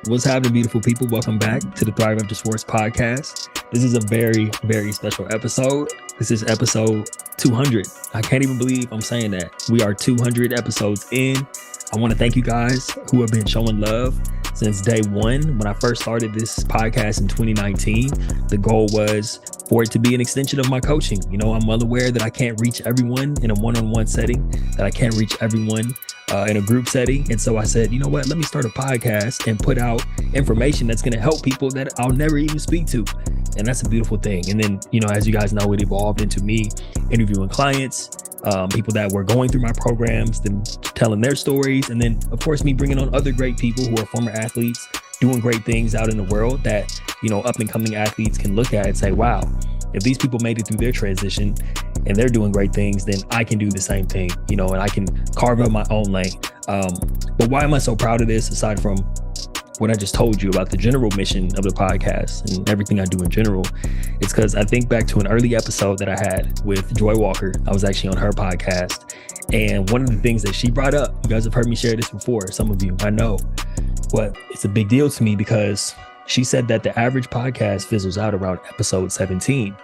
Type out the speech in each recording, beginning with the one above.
What's happening, beautiful people? Welcome back to the ThriveAfterSports podcast. This is a very, very special episode. This is episode 200. I can't even believe I'm saying that. We are 200 episodes in. I want to thank you guys who have been showing love since day one. When I first started this podcast in 2019, the goal was for it to be an extension of my coaching. You know, I'm well aware that I can't reach everyone in a one-on-one setting, that I can't reach everyone in a group setting. And so I said, you know what, let me start a podcast and put out information that's going to help people that I'll never even speak to. And that's a beautiful thing. And then, you know, as you guys know, it evolved into me interviewing clients, people that were going through my programs, them telling their stories. And then, of course, me bringing on other great people who are former athletes doing great things out in the world that, you know, up and coming athletes can look at and say, wow, if these people made it through their transition and they're doing great things, then I can do the same thing, you know, and I can carve out my own lane. But why am I so proud of this, aside from what I just told you about the general mission of the podcast and everything I do in general? It's because I think back to an early episode that I had with Joy Walker. I was actually on her podcast. And one of the things that she brought up, you guys have heard me share this before, some of you, I know, but it's a big deal to me because she said that the average podcast fizzles out around episode 17.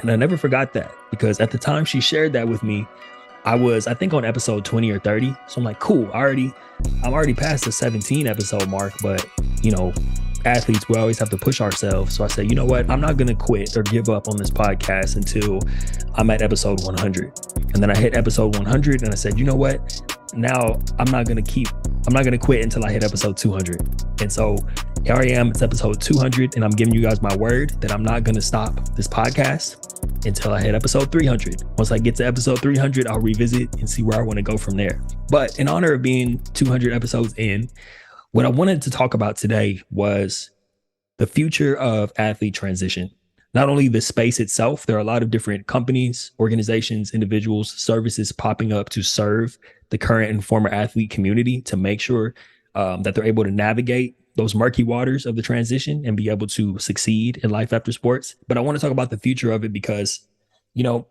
And I never forgot that, because at the time she shared that with me, I was, I think, on episode 20 or 30. So I'm like, cool, I'm already past the 17 episode mark, but you know, athletes, we always have to push ourselves. So I said, you know what, I'm not going to quit or give up on this podcast until I'm at episode 100. And then I hit episode 100 and I said, you know what, now I'm not going to quit until I hit episode 200. And so here I am, it's episode 200, and I'm giving you guys my word that I'm not going to stop this podcast until I hit episode 300. Once I get to episode 300, I'll revisit and see where I want to go from there. But in honor of being 200 episodes in, what I wanted to talk about today was the future of athlete transition. Not only the space itself, there are a lot of different companies, organizations, individuals, services popping up to serve the current and former athlete community to make sure that they're able to navigate those murky waters of the transition and be able to succeed in life after sports. But I want to talk about the future of it because, you know,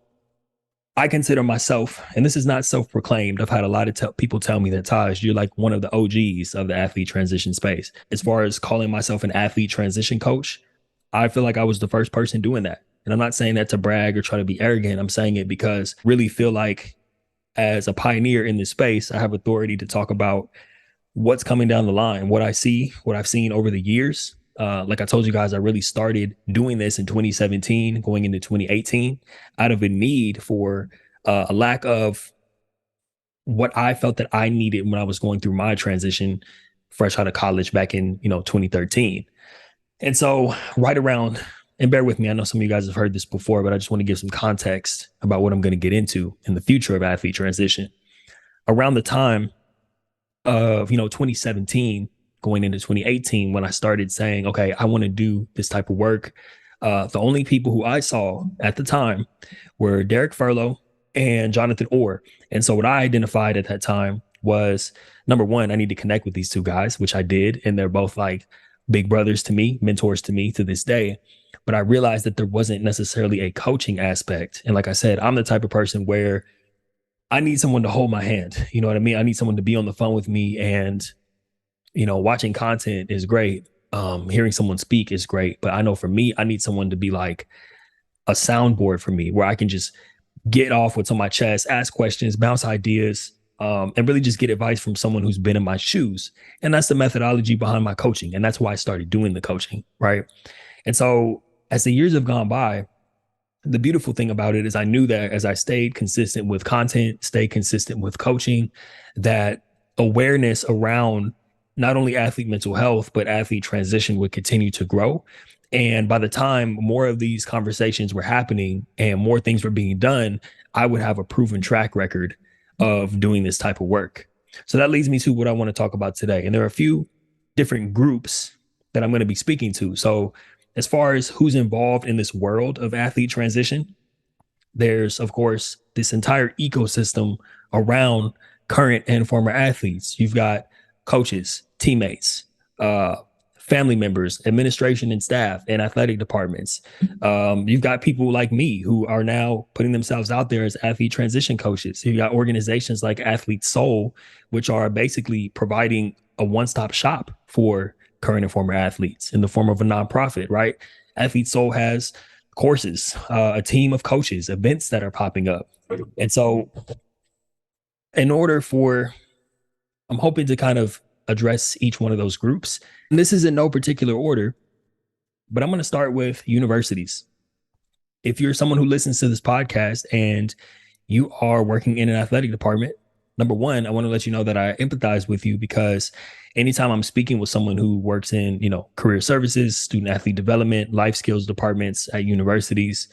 I consider myself, and this is not self-proclaimed, I've had a lot of people tell me that, Taj, you're like one of the OGs of the athlete transition space. As far as calling myself an athlete transition coach, I feel like I was the first person doing that. And I'm not saying that to brag or try to be arrogant. I'm saying it because I really feel like as a pioneer in this space, I have authority to talk about what's coming down the line, what I see, what I've seen over the years. Like I told you guys, I really started doing this in 2017, going into 2018, out of a need for a lack of what I felt that I needed when I was going through my transition fresh out of college back in, 2013. And so right around, and bear with me, I know some of you guys have heard this before, but I just want to give some context about what I'm going to get into in the future of athlete transition. Around the time of, 2017, going into 2018, when I started saying, okay, I want to do this type of work, the only people who I saw at the time were Derek Furlow and Jonathan Orr. And so what I identified at that time was, number one, I need to connect with these two guys, which I did. And they're both like big brothers to me, mentors to me to this day. But I realized that there wasn't necessarily a coaching aspect. And like I said, I'm the type of person where I need someone to hold my hand. You know what I mean? I need someone to be on the phone with me, and, watching content is great. Hearing someone speak is great. But I know for me, I need someone to be like a soundboard for me, where I can just get off what's on my chest, ask questions, bounce ideas, and really just get advice from someone who's been in my shoes. And that's the methodology behind my coaching. And that's why I started doing the coaching, right? And so as the years have gone by, the beautiful thing about it is I knew that as I stayed consistent with content, stayed consistent with coaching, that awareness around not only athlete mental health, but athlete transition would continue to grow. And by the time more of these conversations were happening and more things were being done, I would have a proven track record of doing this type of work. So that leads me to what I want to talk about today. And there are a few different groups that I'm going to be speaking to. So as far as who's involved in this world of athlete transition, there's, of course, this entire ecosystem around current and former athletes. You've got coaches, teammates, family members, administration and staff, and athletic departments. You've got people like me who are now putting themselves out there as athlete transition coaches. You've got organizations like Athlete Soul, which are basically providing a one-stop shop for current and former athletes in the form of a nonprofit, right? Athlete Soul has courses, a team of coaches, events that are popping up. And so, in order for, I'm hoping to kind of address each one of those groups. And this is in no particular order, but I'm going to start with universities. If you're someone who listens to this podcast and you are working in an athletic department, number one, I want to let you know that I empathize with you, because anytime I'm speaking with someone who works in, career services, student athlete development, life skills departments at universities,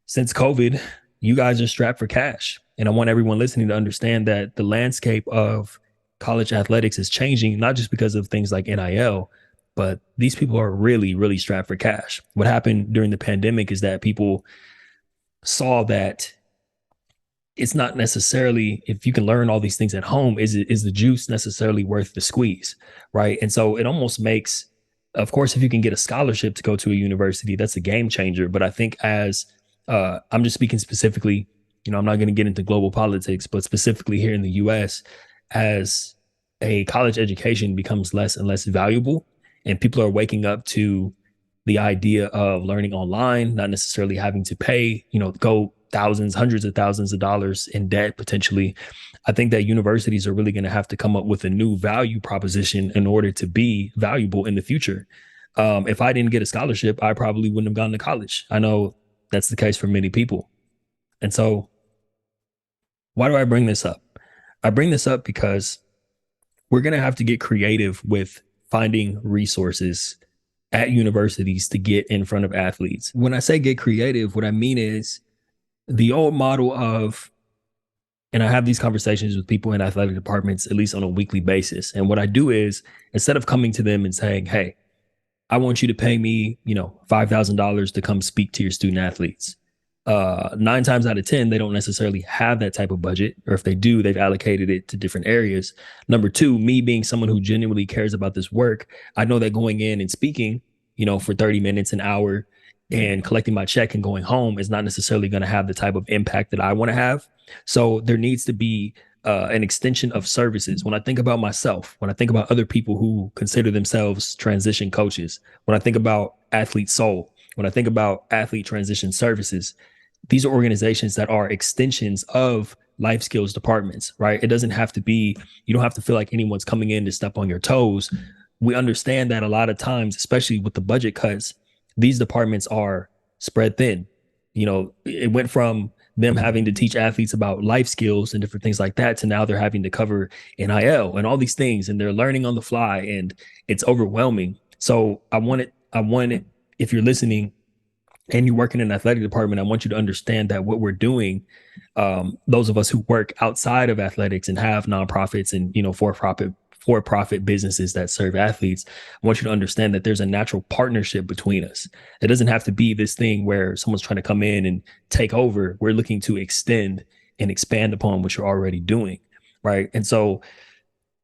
since COVID, you guys are strapped for cash. And I want everyone listening to understand that the landscape of college athletics is changing, not just because of things like NIL, but these people are really, really strapped for cash. What happened during the pandemic is that people saw that it's not necessarily, if you can learn all these things at home, is the juice necessarily worth the squeeze, right? And so it almost makes, of course, if you can get a scholarship to go to a university, that's a game changer. But I think as I'm just speaking specifically, I'm not going to get into global politics, but specifically here in the US, as a college education becomes less and less valuable, and people are waking up to the idea of learning online, not necessarily having to pay, go thousands, hundreds of thousands of dollars in debt potentially. I think that universities are really going to have to come up with a new value proposition in order to be valuable in the future. If I didn't get a scholarship, I probably wouldn't have gone to college. I know that's the case for many people. And so why do I bring this up? I bring this up because we're going to have to get creative with finding resources at universities to get in front of athletes. When I say get creative, what I mean is the old model of, and I have these conversations with people in athletic departments, at least on a weekly basis. And what I do is, instead of coming to them and saying, hey, I want you to pay me, $5,000 to come speak to your student athletes. 9 times out of 10, they don't necessarily have that type of budget, or if they do, they've allocated it to different areas. Number two, me being someone who genuinely cares about this work, I know that going in and speaking, for 30 minutes, an hour, and collecting my check and going home is not necessarily going to have the type of impact that I want to have. So there needs to be an extension of services. When I think about myself, when I think about other people who consider themselves transition coaches, when I think about Athlete Soul, when I think about athlete transition services, these are organizations that are extensions of life skills departments, right? It doesn't have to be, you don't have to feel like anyone's coming in to step on your toes. We understand that a lot of times, especially with the budget cuts, these departments are spread thin. It went from them having to teach athletes about life skills and different things like that to now they're having to cover NIL and all these things, and they're learning on the fly, and it's overwhelming. So I want it, if you're listening and you work in an athletic department, I want you to understand that what we're doing, those of us who work outside of athletics and have nonprofits and, for-profit businesses that serve athletes, I want you to understand that there's a natural partnership between us. It doesn't have to be this thing where someone's trying to come in and take over. We're looking to extend and expand upon what you're already doing, right? And so,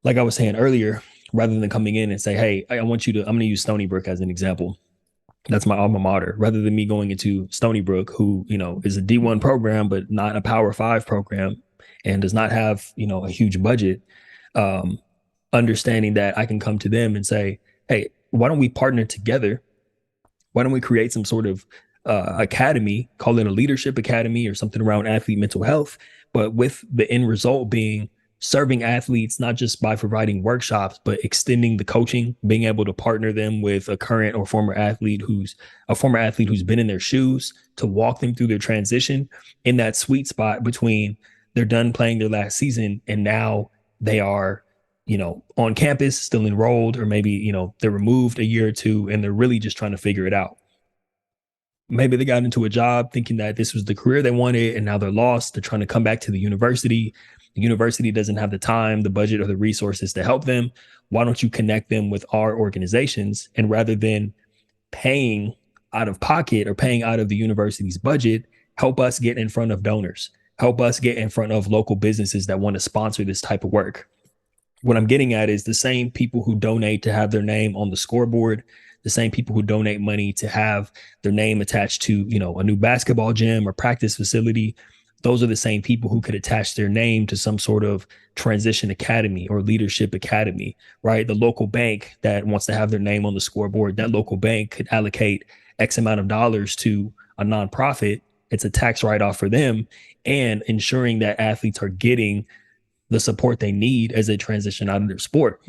like I was saying earlier, rather than coming in and say, hey, I'm going to use Stony Brook as an example. That's my alma mater. Rather than me going into Stony Brook, who, is a D1 program, but not a Power 5 program and does not have, a huge budget, understanding that I can come to them and say, hey, why don't we partner together? Why don't we create some sort of academy, call it a leadership academy or something around athlete mental health, but with the end result being serving athletes, not just by providing workshops, but extending the coaching, being able to partner them with a current or former athlete who's been in their shoes to walk them through their transition in that sweet spot between they're done playing their last season and now they are, on campus, still enrolled, or maybe, they're removed a year or two and they're really just trying to figure it out. Maybe they got into a job thinking that this was the career they wanted, and now they're lost. They're trying to come back to the university. The university doesn't have the time, the budget, or the resources to help them. Why don't you connect them with our organizations? And rather than paying out of pocket or paying out of the university's budget, help us get in front of donors. Help us get in front of local businesses that want to sponsor this type of work. What I'm getting at is the same people who donate to have their name on the scoreboard, the same people who donate money to have their name attached to, a new basketball gym or practice facility. those are the same people who could attach their name to some sort of transition academy or leadership academy, right? The local bank that wants to have their name on the scoreboard, that local bank could allocate X amount of dollars to a nonprofit. It's a tax write-off for them, and ensuring that athletes are getting the support they need as they transition out of their sport.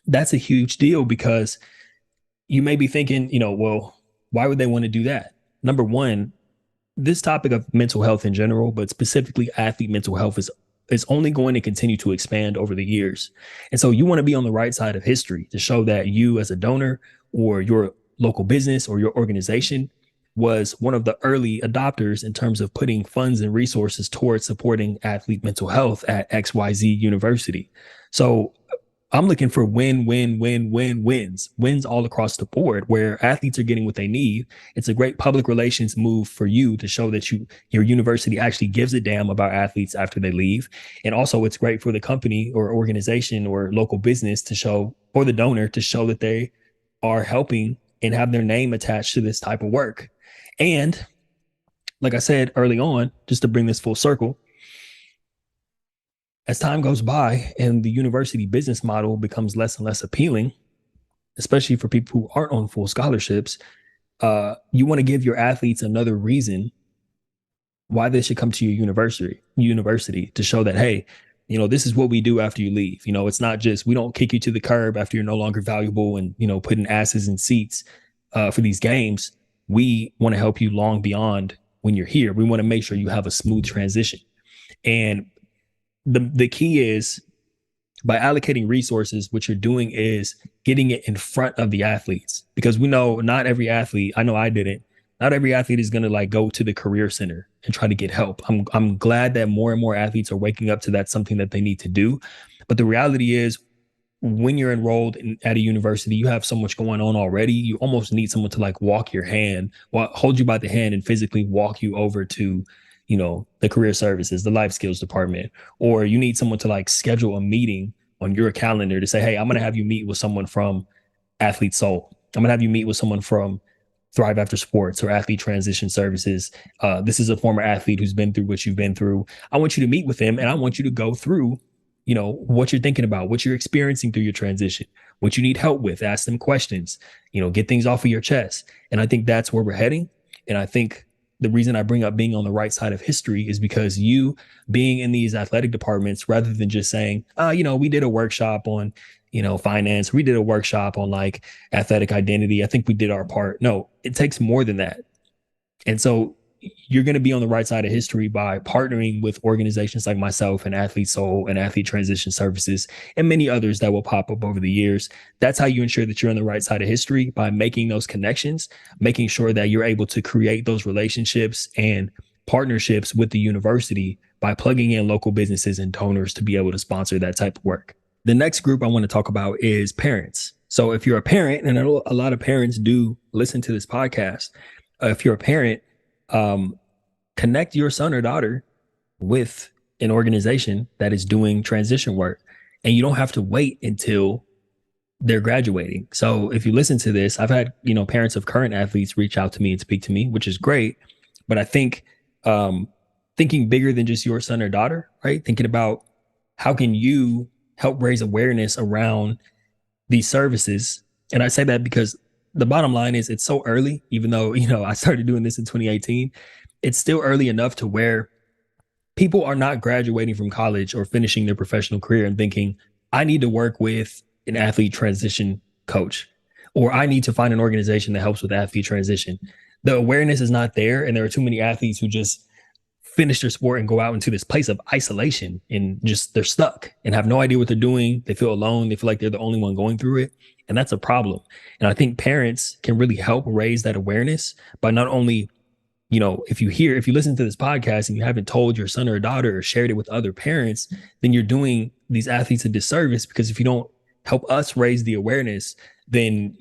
That's a huge deal, because you may be thinking, well, why would they want to do that? Number one, this topic of mental health in general, but specifically athlete mental health, is only going to continue to expand over the years. And so you want to be on the right side of history to show that you, as a donor, or your local business or your organization, was one of the early adopters in terms of putting funds and resources towards supporting athlete mental health at XYZ University. So I'm looking for wins all across the board, where athletes are getting what they need. It's a great public relations move for you to show that your university actually gives a damn about athletes after they leave. And also it's great for the company or organization or local business to show, or the donor to show, that they are helping and have their name attached to this type of work. And like I said early on, just to bring this full circle, as time goes by and the university business model becomes less and less appealing, especially for people who aren't on full scholarships, you want to give your athletes another reason why they should come to your university to show that, hey, this is what we do after you leave. It's not just, we don't kick you to the curb after you're no longer valuable and, putting asses in seats for these games. We want to help you long beyond when you're here. We want to make sure you have a smooth transition. And the key is, by allocating resources, what you're doing is getting it in front of the athletes, because we know not every athlete, I know I didn't, not every athlete is going to go to the career center and try to get help. I'm glad that more and more athletes are waking up to that's something that they need to do. But the reality is, when you're enrolled at a university, you have so much going on already. You almost need someone to hold you by the hand and physically walk you over to, the career services, the life skills department, or you need someone to schedule a meeting on your calendar to say, hey, I'm going to have you meet with someone from Athlete Soul. I'm going to have you meet with someone from ThriveAfterSports or Athlete Transition Services. This is a former athlete who's been through what you've been through. I want you to meet with him, and I want you to go through what you're thinking about, what you're experiencing through your transition, what you need help with, ask them questions, get things off of your chest. And I think that's where we're heading. And I think the reason I bring up being on the right side of history is because you being in these athletic departments, rather than just saying, we did a workshop on, finance, we did a workshop on athletic identity, I think we did our part. No, it takes more than that. And so you're going to be on the right side of history by partnering with organizations like myself and Athlete Soul and Athlete Transition Services and many others that will pop up over the years. That's how you ensure that you're on the right side of history, by making those connections, making sure that you're able to create those relationships and partnerships with the university by plugging in local businesses and donors to be able to sponsor that type of work. The next group I want to talk about is parents. So if you're a parent, and I know a lot of parents do listen to this podcast, if you're a parent, connect your son or daughter with an organization that is doing transition work, and you don't have to wait until they're graduating. So if you listen to this, I've had, parents of current athletes reach out to me and speak to me, which is great. But I think, thinking bigger than just your son or daughter, right? Thinking about how can you help raise awareness around these services. And I say that because the bottom line is, it's so early, even though, I started doing this in 2018, it's still early enough to where people are not graduating from college or finishing their professional career and thinking, I need to work with an athlete transition coach, or I need to find an organization that helps with athlete transition. The awareness is not there. And there are too many athletes who just finish their sport and go out into this place of isolation, and just, they're stuck and have no idea what they're doing. They feel alone. They feel like they're the only one going through it. And that's a problem. And I think parents can really help raise that awareness by not only, if you listen to this podcast and you haven't told your son or daughter or shared it with other parents, then you're doing these athletes a disservice, because if you don't help us raise the awareness, then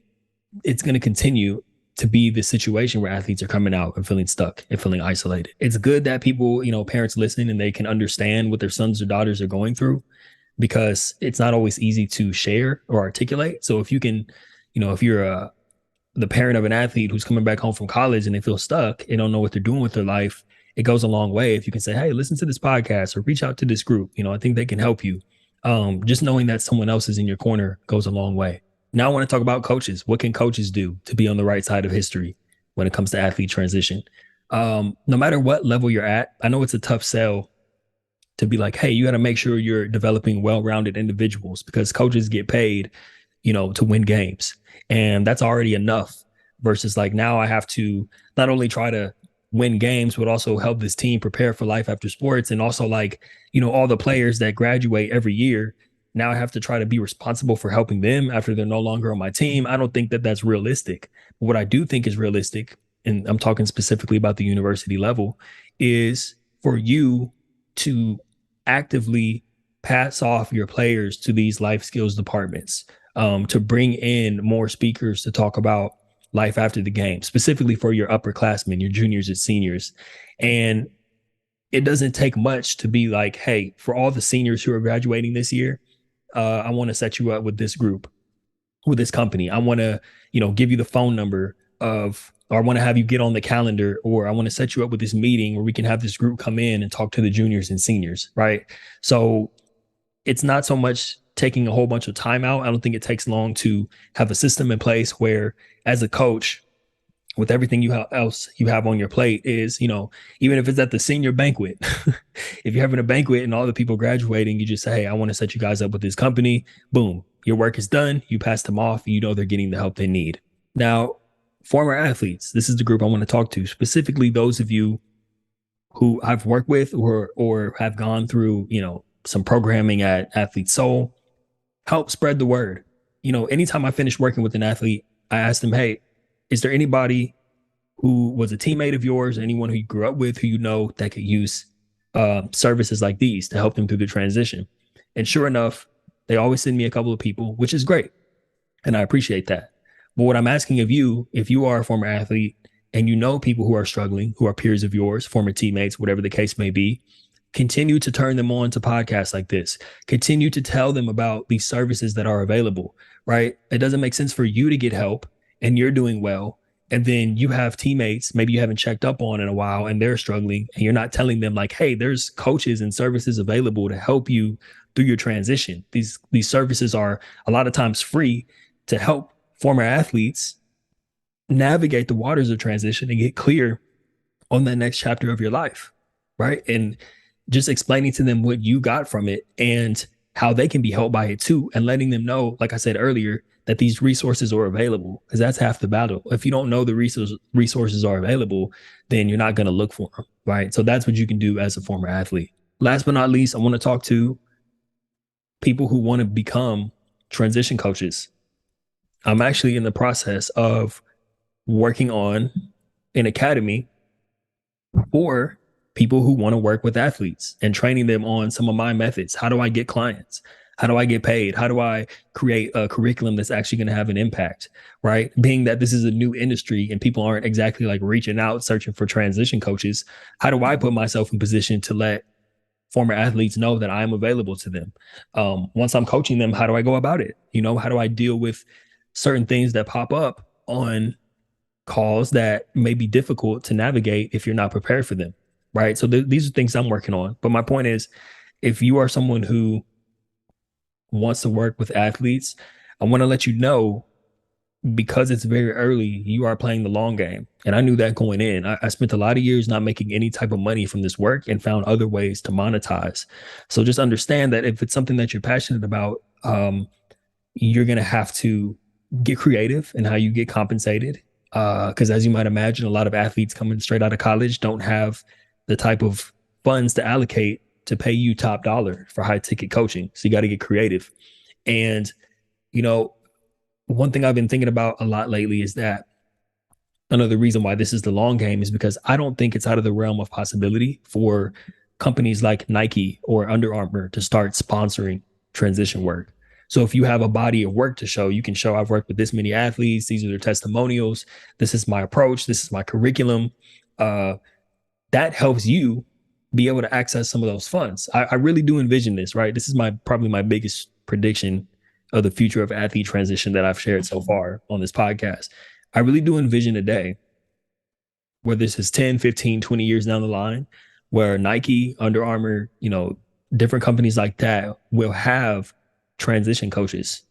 it's going to continue to be the situation where athletes are coming out and feeling stuck and feeling isolated. It's good that people, parents listen and they can understand what their sons or daughters are going through, because it's not always easy to share or articulate. So if you can, if you're the parent of an athlete who's coming back home from college and they feel stuck and don't know what they're doing with their life, it goes a long way if you can say, hey, listen to this podcast or reach out to this group. I think they can help you. Just knowing that someone else is in your corner goes a long way. Now I want to talk about coaches. What can coaches do to be on the right side of history when it comes to athlete transition? No matter what level you're at, I know it's a tough sell to be like, hey, you got to make sure you're developing well-rounded individuals because coaches get paid, to win games. And that's already enough versus like now I have to not only try to win games, but also help this team prepare for life after sports. And also like, all the players that graduate every year, now I have to try to be responsible for helping them after they're no longer on my team. I don't think that that's realistic. But what I do think is realistic, and I'm talking specifically about the university level, is for you to actively pass off your players to these life skills departments, to bring in more speakers to talk about life after the game, specifically for your upperclassmen, your juniors and seniors. And it doesn't take much to be like, hey, for all the seniors who are graduating this year, I want to set you up with this group, with this company. I want to, give you the phone number of, or I want to have you get on the calendar, or I want to set you up with this meeting where we can have this group come in and talk to the juniors and seniors, right? So it's not so much taking a whole bunch of time out. I don't think it takes long to have a system in place where, as a coach, with everything else you have on your plate, is, even if it's at the senior banquet, if you're having a banquet and all the people graduating, you just say, hey, I want to set you guys up with this company. Boom, your work is done. You pass them off. They're getting the help they need. Now, former athletes, this is the group I want to talk to, specifically those of you who I've worked with or have gone through, some programming at Athlete Soul. Help spread the word. Anytime I finish working with an athlete, I ask them, hey, is there anybody who was a teammate of yours, anyone who you grew up with, who that could use services like these to help them through the transition? And sure enough, they always send me a couple of people, which is great. And I appreciate that. But what I'm asking of you, if you are a former athlete and people who are struggling, who are peers of yours, former teammates, whatever the case may be, continue to turn them on to podcasts like this. Continue to tell them about these services that are available, right? It doesn't make sense for you to get help and you're doing well, and then you have teammates maybe you haven't checked up on in a while and they're struggling, and you're not telling them like, hey, there's coaches and services available to help you through your transition. These services are a lot of times free to help former athletes navigate the waters of transition and get clear on that next chapter of your life, right? And just explaining to them what you got from it and how they can be helped by it too, and letting them know, like I said earlier, that these resources are available, because that's half the battle. If you don't know the resources are available, then you're not going to look for them, right? So that's what you can do as a former athlete. Last but not least, I want to talk to people who want to become transition coaches. I'm actually in the process of working on an academy for people who want to work with athletes and training them on some of my methods. How do I get clients? How do I get paid? How do I create a curriculum that's actually going to have an impact, right? Being that this is a new industry and people aren't exactly like reaching out, searching for transition coaches, how do I put myself in position to let former athletes know that I'm available to them? Once I'm coaching them, how do I go about it? How do I deal with certain things that pop up on calls that may be difficult to navigate if you're not prepared for them, right? So these are things I'm working on. But my point is, if you are someone who wants to work with athletes, I want to let you know, because it's very early, you are playing the long game. And I knew that going in. I spent a lot of years not making any type of money from this work and found other ways to monetize. So just understand that if it's something that you're passionate about, you're going to have to get creative in how you get compensated. Because as you might imagine, a lot of athletes coming straight out of college don't have the type of funds to allocate to pay you top dollar for high ticket coaching. So you got to get creative. And, one thing I've been thinking about a lot lately is that another reason why this is the long game is because I don't think it's out of the realm of possibility for companies like Nike or Under Armour to start sponsoring transition work. So if you have a body of work to show, you can show, I've worked with this many athletes. These are their testimonials. This is my approach. This is my curriculum. That helps you be able to access some of those funds. I really do envision this, right? This is probably my biggest prediction of the future of athlete transition that I've shared so far on this podcast. I really do envision a day whether this is 10, 15, 20 years down the line, where Nike, Under Armour, different companies like that will have transition coaches.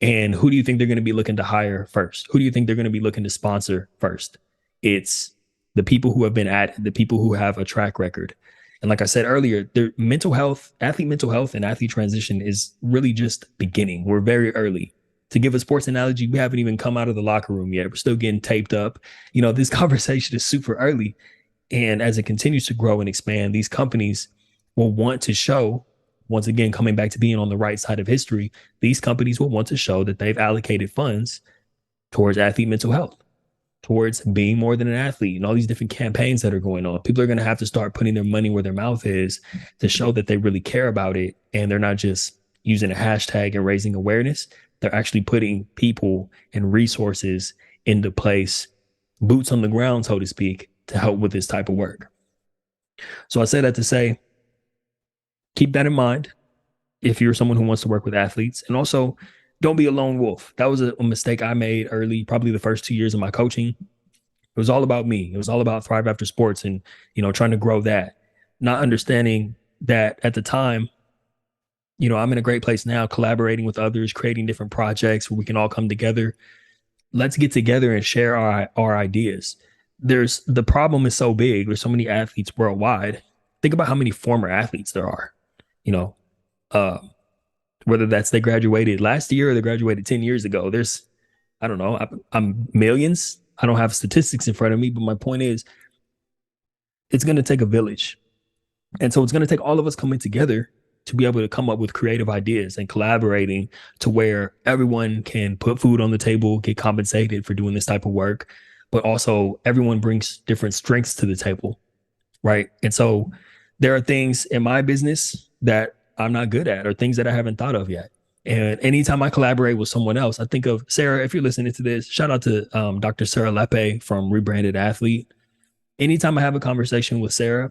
And who do you think they're going to be looking to hire first? Who do you think they're going to be looking to sponsor first? It's the people who have been at it, the people who have a track record. And like I said earlier, their mental health and athlete transition is really just beginning. We're very early. To give a sports analogy, we haven't even come out of the locker room yet. We're still getting taped up. This conversation is super early. And as it continues to grow and expand, these companies will want to show, once again, coming back to being on the right side of history, these companies will want to show that they've allocated funds towards athlete mental health, towards being more than an athlete, and all these different campaigns that are going on. People are going to have to start putting their money where their mouth is to show that they really care about it. And they're not just using a hashtag and raising awareness. They're actually putting people and resources into place, boots on the ground, so to speak, to help with this type of work. So I say that to say, keep that in mind if you're someone who wants to work with athletes. And also, don't be a lone wolf. That was a mistake I made early, probably the first 2 years of my coaching. It was all about me. It was all about Thrive After Sports and, trying to grow that, not understanding that at the time, I'm in a great place now, collaborating with others, creating different projects where we can all come together. Let's get together and share our ideas. The problem is so big. There's so many athletes worldwide. Think about how many former athletes there are, you know, uh, whether that's they graduated last year or they graduated 10 years ago. I don't know, I'm millions. I don't have statistics in front of me, but my point is, it's going to take a village. And so it's going to take all of us coming together to be able to come up with creative ideas and collaborating to where everyone can put food on the table, get compensated for doing this type of work, but also everyone brings different strengths to the table, right? And so there are things in my business that I'm not good at or things that I haven't thought of yet. And anytime I collaborate with someone else, I think of Sarah. If you're listening to this, shout out to Dr. Sarah Lepe from Rebranded Athlete. Anytime I have a conversation with Sarah,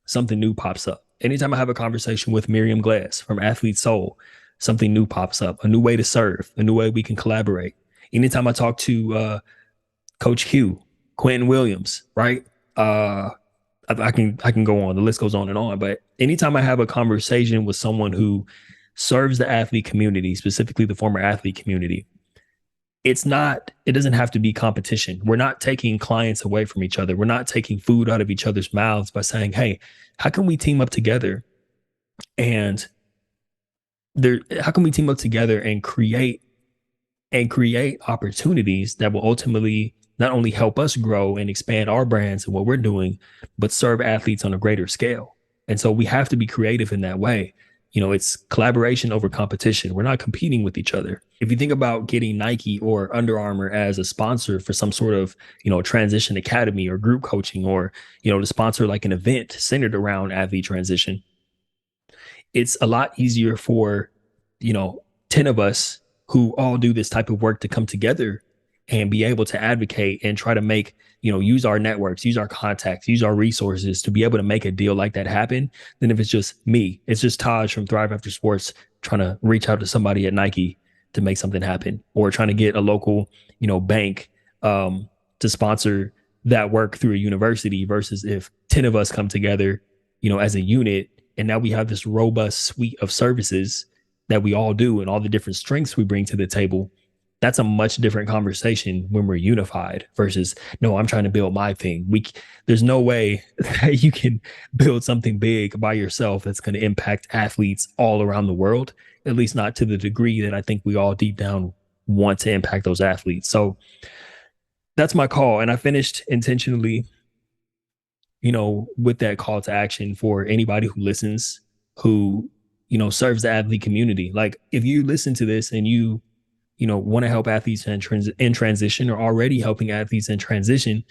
something new pops up. Anytime I have a conversation with Miriam Glass from Athlete Soul, something new pops up, a new way to serve, a new way we can collaborate. Anytime I talk to Coach Q, Quentin Williams, right? I can go on. The list goes on and on. But anytime I have a conversation with someone who serves the athlete community, specifically the former athlete community, it doesn't have to be competition. We're not taking clients away from each other. We're not taking food out of each other's mouths by saying, hey, how can we team up together and create opportunities that will ultimately not only help us grow and expand our brands and what we're doing, but serve athletes on a greater scale. And so we have to be creative in that way. It's collaboration over competition. We're not competing with each other. If you think about getting Nike or Under Armour as a sponsor for some sort of, transition academy or group coaching, or, to sponsor like an event centered around athlete transition, it's a lot easier for, 10 of us who all do this type of work to come together and be able to advocate and try to make, use our networks, use our contacts, use our resources to be able to make a deal like that happen, than if it's just me. It's just Taj from Thrive After Sports trying to reach out to somebody at Nike to make something happen, or trying to get a local, bank to sponsor that work through a university, versus if 10 of us come together, as a unit, and now we have this robust suite of services that we all do and all the different strengths we bring to the table. That's a much different conversation when we're unified versus, no, I'm trying to build my thing. There's no way that you can build something big by yourself that's going to impact athletes all around the world, at least not to the degree that I think we all deep down want to impact those athletes. So that's my call. And I finished intentionally, with that call to action for anybody who listens, who, serves the athlete community. Like, if you listen to this and you want to help athletes in transition, or already helping athletes in transition,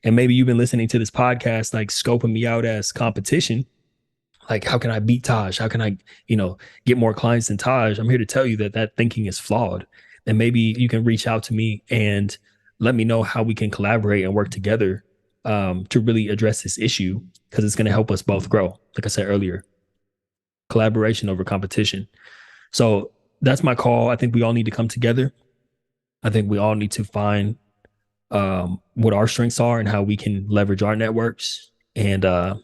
and maybe you've been listening to this podcast, like scoping me out as competition, like, how can I beat Taj? How can I, get more clients than Taj? I'm here to tell you that thinking is flawed. And maybe you can reach out to me and let me know how we can collaborate and work together to really address this issue, because it's going to help us both grow. Like I said earlier, collaboration over competition. So that's my call. I think we all need to come together. I think we all need to find what our strengths are and how we can leverage our networks. And I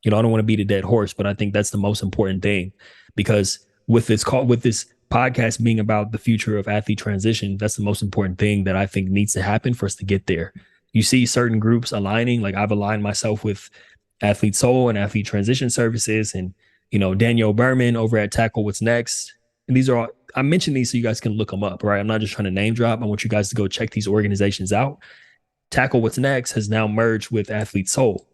don't want to beat a dead horse, but I think that's the most important thing, because with this podcast being about the future of athlete transition, that's the most important thing that I think needs to happen for us to get there. You see certain groups aligning, like I've aligned myself with Athlete Soul and Athlete Transition Services, and Daniel Berman over at Tackle What's Next. And these are all, I mentioned these so you guys can look them up, right? I'm not just trying to name drop. I want you guys to go check these organizations out. Tackle What's Next has now merged with Athlete Soul.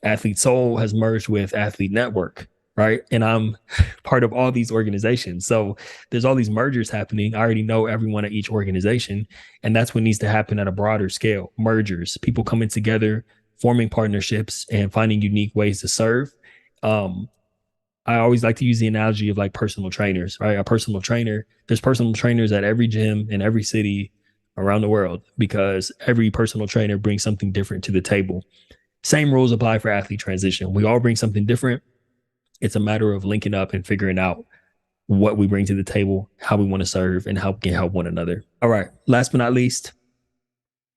Athlete Soul has merged with Athlete Network, right? And I'm part of all these organizations. So there's all these mergers happening. I already know everyone at each organization. And that's what needs to happen at a broader scale. Mergers, people coming together, forming partnerships, and finding unique ways to serve. Um, I always like to use the analogy of like personal trainers, right? A personal trainer, there's personal trainers at every gym in every city around the world, because every personal trainer brings something different to the table. Same rules apply for athlete transition. We all bring something different. It's a matter of linking up and figuring out what we bring to the table, how we want to serve, and how we can help one another. All right. Last but not least,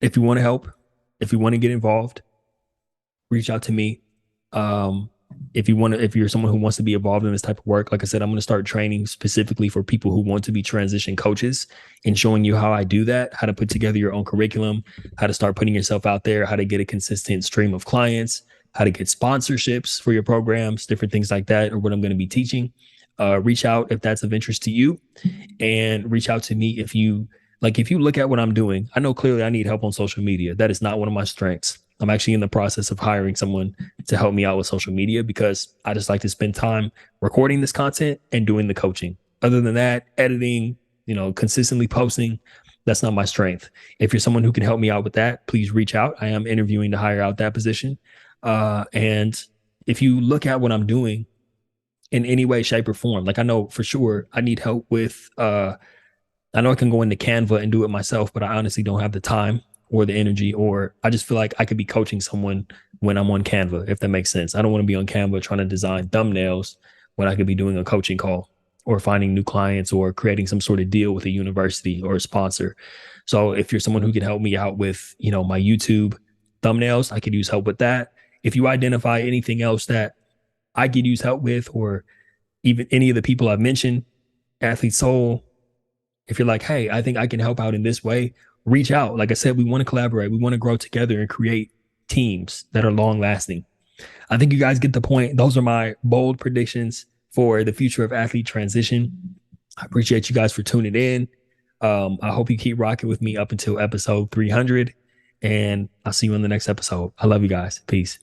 if you want to help, if you want to get involved, reach out to me. If you're someone who wants to be involved in this type of work, like I said, I'm going to start training specifically for people who want to be transition coaches, and showing you how I do that, how to put together your own curriculum, how to start putting yourself out there, how to get a consistent stream of clients, how to get sponsorships for your programs, different things like that, or what I'm going to be teaching. Reach out if that's of interest to you, and reach out to me if you like. If you look at what I'm doing, I know clearly I need help on social media. That is not one of my strengths. I'm actually in the process of hiring someone to help me out with social media, because I just like to spend time recording this content and doing the coaching. Other than that, editing, consistently posting, that's not my strength. If you're someone who can help me out with that, please reach out. I am interviewing to hire out that position. And if you look at what I'm doing in any way, shape, or form, like I know for sure I need help with I know I can go into Canva and do it myself, but I honestly don't have the time or the energy, or I just feel like I could be coaching someone when I'm on Canva, if that makes sense. I don't want to be on Canva trying to design thumbnails when I could be doing a coaching call, or finding new clients, or creating some sort of deal with a university or a sponsor. So if you're someone who can help me out with, my YouTube thumbnails, I could use help with that. If you identify anything else that I could use help with, or even any of the people I've mentioned, Athlete Soul, if you're like, hey, I think I can help out in this way, reach out. Like I said, we want to collaborate. We want to grow together and create teams that are long lasting. I think you guys get the point. Those are my bold predictions for the future of athlete transition. I appreciate you guys for tuning in. I hope you keep rocking with me up until episode 300. And I'll see you in the next episode. I love you guys. Peace.